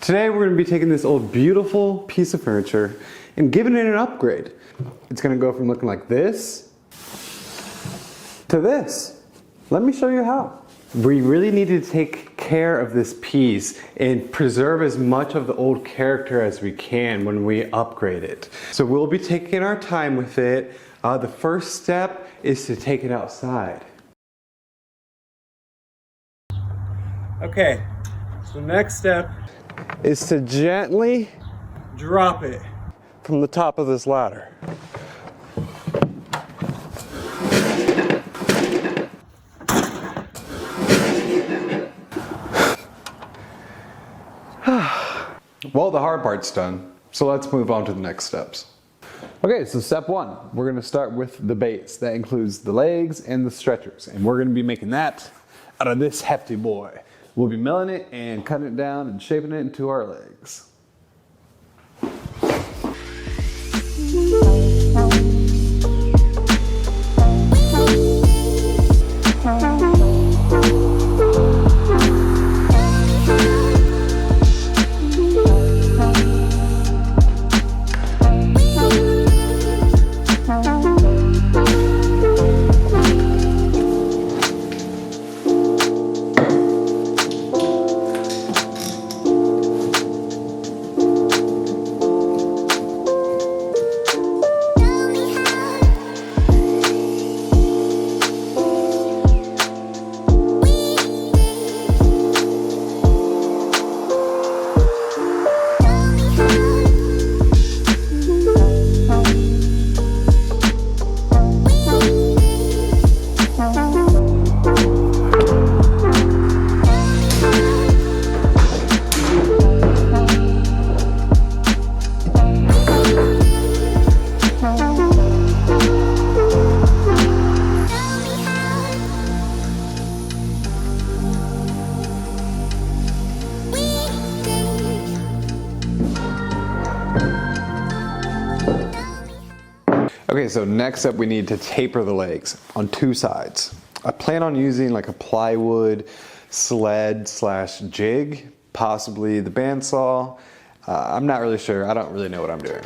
Today we're going to be taking this old beautiful piece of furniture and giving it an upgrade. It's going to go from looking like this to this. Let me show you how. We really need to take care of this piece and preserve as much of the old character as we can when we upgrade it. So we'll be taking our time with it. The first step is to take it outside. Okay, so the next step is to gently drop it from the top of this ladder. Well, the hard part's done, so let's move on to the next steps. Okay, so step one, we're gonna start with the base. That includes the legs and the stretchers, and we're gonna be making that out of this hefty boy. We'll be milling it and cutting it down and shaping it into our legs. Okay, so next up we need to taper the legs on two sides. I plan on using like a plywood sled slash jig, possibly the bandsaw. I'm not really sure, I don't really know what I'm doing.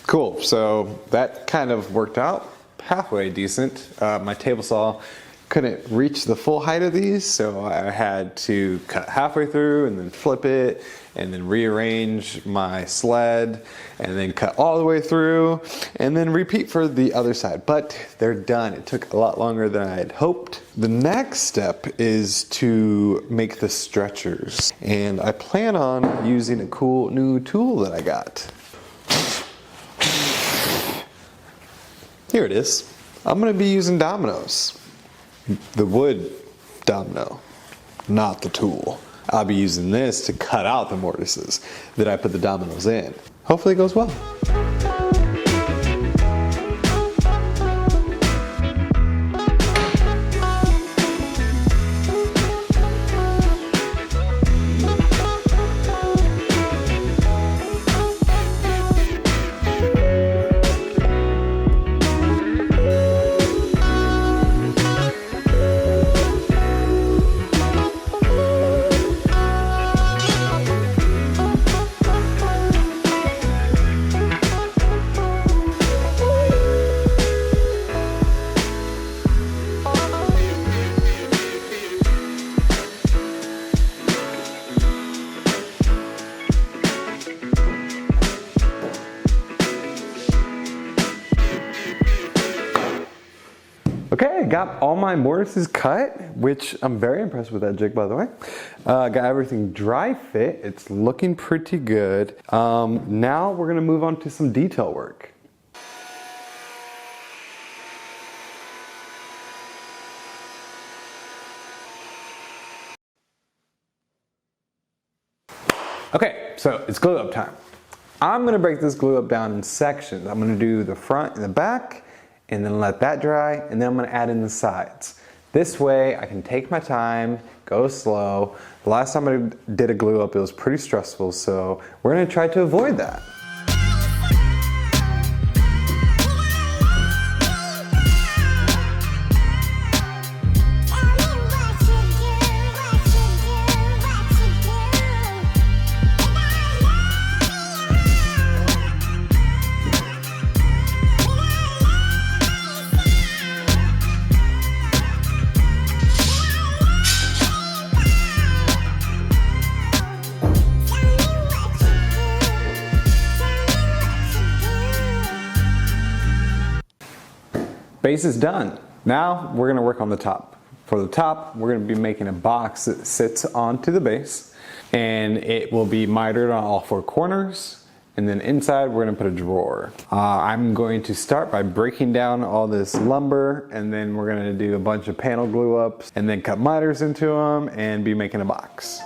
Cool, so that kind of worked out halfway decent. My table saw couldn't reach the full height of these, so I had to cut halfway through and then flip it and then rearrange my sled and then cut all the way through and then repeat for the other side. But they're done. It took a lot longer than I had hoped. The next step is to make the stretchers, and I plan on using a cool new tool that I got. Here it is. I'm going to be using dominoes. The wood domino, not the tool. I'll be using this to cut out the mortises that I put the dominoes in. Hopefully it goes well. got all my mortises cut, which I'm very impressed with that jig, by the way. Got everything dry fit. It's looking pretty good. Now we're gonna move on to some detail work. Okay, so it's glue up time. I'm gonna break this glue up down in sections. I'm gonna do the front and the back, and then let that dry, and then I'm gonna add in the sides. This way I can take my time, go slow. The last time I did a glue up, it was pretty stressful, so we're gonna try to avoid that. Base is done. Now we're gonna work on the top. For the top, we're gonna be making a box that sits onto the base, and it will be mitered on all four corners, and then inside we're gonna put a drawer. I'm going to start by breaking down all this lumber, and then we're gonna do a bunch of panel glue ups, and then cut miters into them, and be making a box.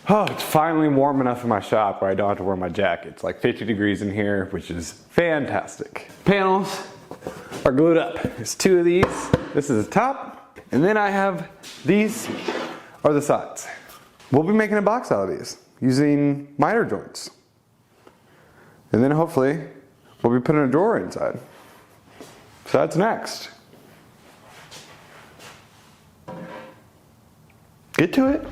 Oh, it's finally warm enough in my shop where I don't have to wear my jacket. It's like 50 degrees in here, which is fantastic. Panels are glued up. There's two of these. This is the top, and then I have these are the sides. We'll be making a box out of these using miter joints. And then hopefully we'll be putting a drawer inside. So that's next. Get to it.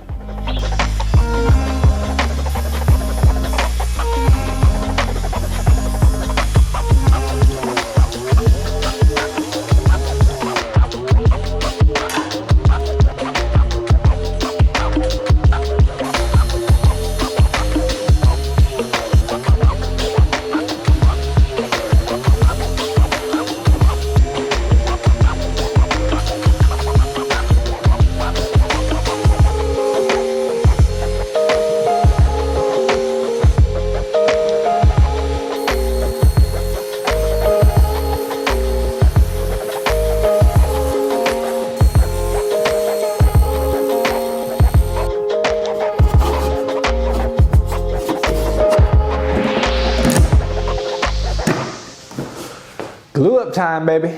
Glue up time, baby.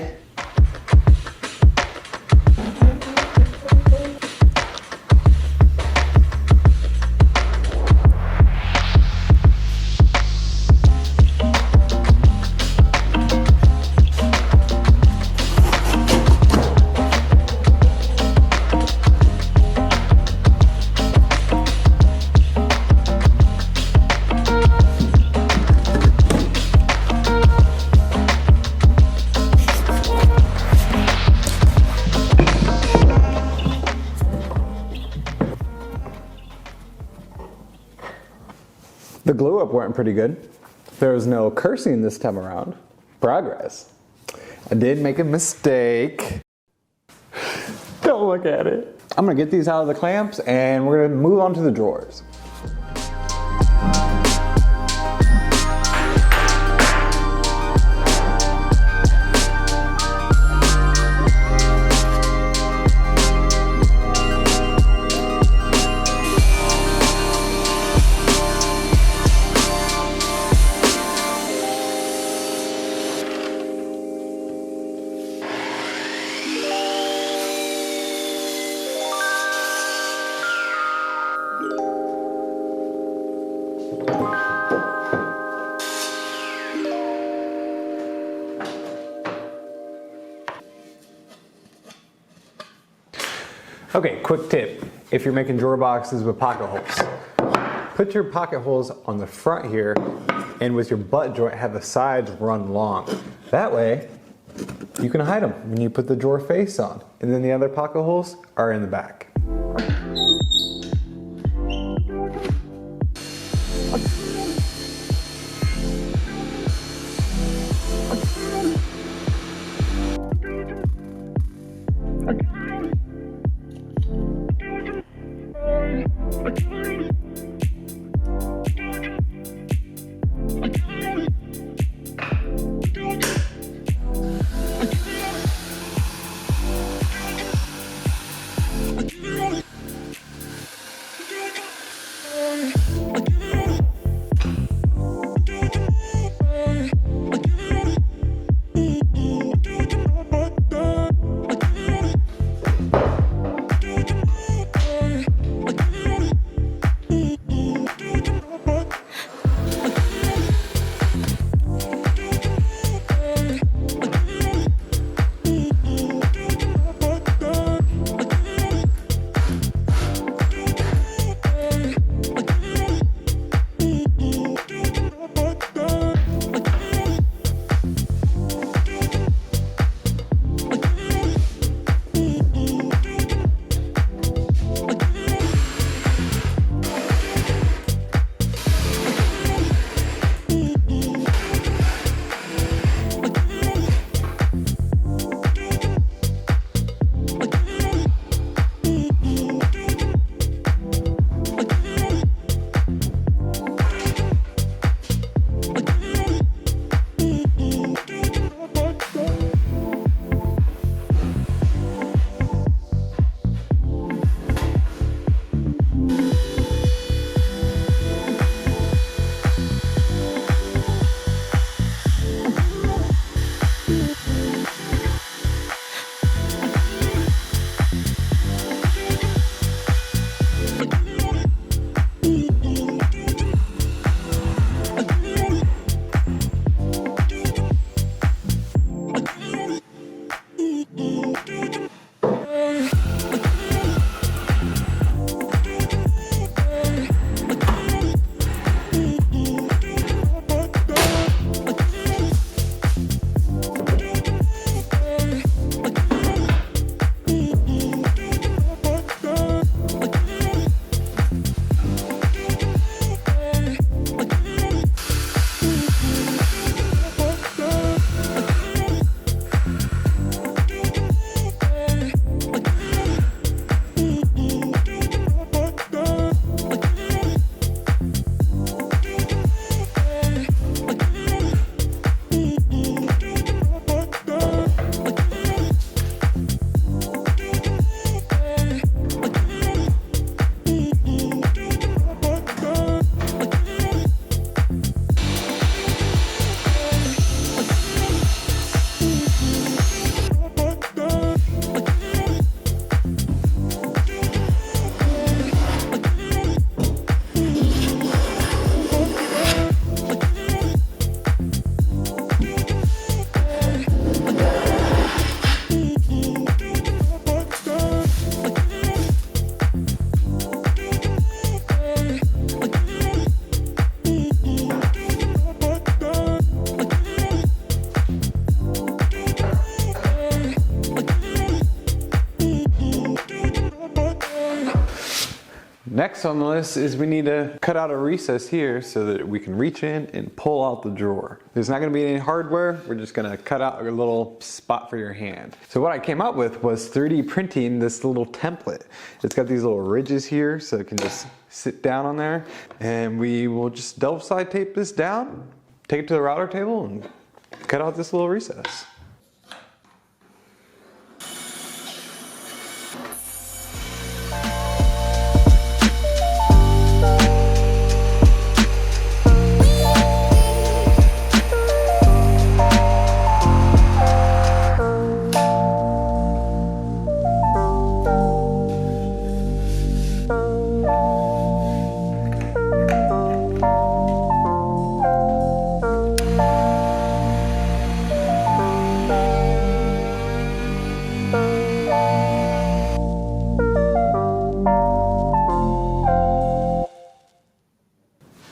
The glue up went pretty good. There was no cursing this time around. Progress. I did make a mistake. Don't look at it. I'm gonna get these out of the clamps and we're gonna move on to the drawers. Okay, quick tip. If you're making drawer boxes with pocket holes, put your pocket holes on the front here, and with your butt joint have the sides run long. That way, you can hide them when you put the drawer face on, and then the other pocket holes are in the back. Next on the list is we need to cut out a recess here so that we can reach in and pull out the drawer. There's not going to be any hardware, we're just going to cut out a little spot for your hand. So what I came up with was 3D printing this little template. It's got these little ridges here so it can just sit down on there, and we will just double side tape this down, take it to the router table, and cut out this little recess.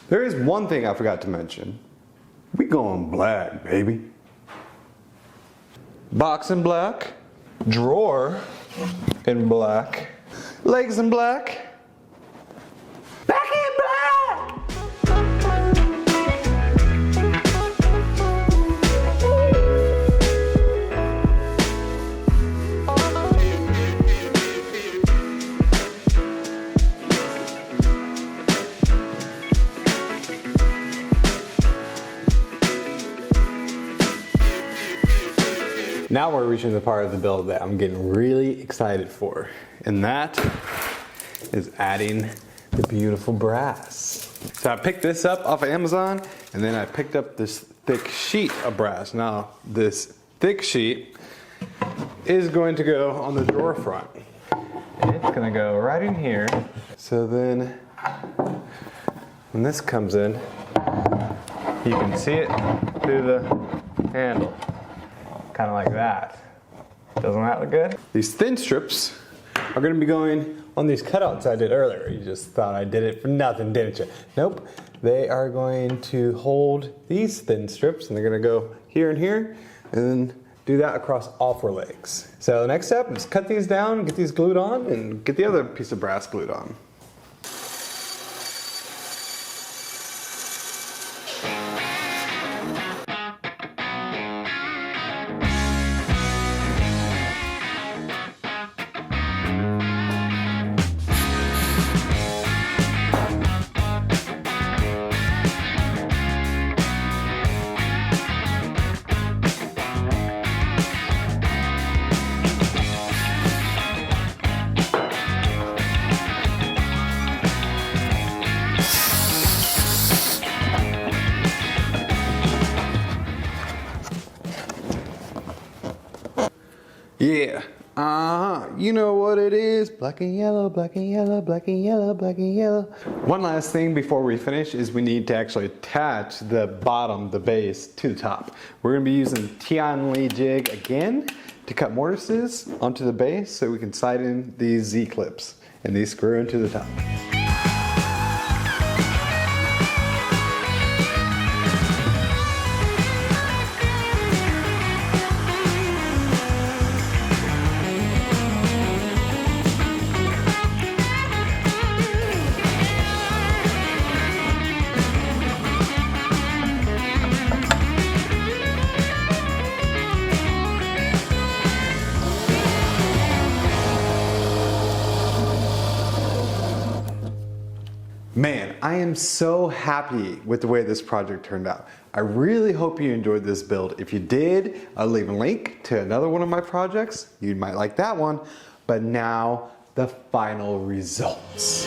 There is one thing I forgot to mention. We going black, baby. Box in black, drawer in black, legs in black, back in black! Now we're reaching the part of the build that I'm getting really excited for, and that is adding the beautiful brass. So I picked this up off of Amazon, and then I picked up this thick sheet of brass. Now this thick sheet is going to go on the drawer front. And it's gonna go right in here. So then when this comes in, you can see it through the handle. Kind of like that. Doesn't that look good? These thin strips are going to be going on these cutouts I did earlier. You just thought I did it for nothing, didn't you? Nope. They are going to hold these thin strips, and they're going to go here and here, and then do that across all 4 legs. So the next step is cut these down, get these glued on, and get the other piece of brass glued on. Yeah, you know what it is. Black and yellow, black and yellow, black and yellow, black and yellow. One last thing before we finish is we need to actually attach the bottom, the base, to the top. We're gonna be using Tian Li jig again to cut mortises onto the base so we can slide in these Z-clips and these screw into the top. Man, I am so happy with the way this project turned out. I really hope you enjoyed this build. If you did, I'll leave a link to another one of my projects. You might like that one. But now, the final results.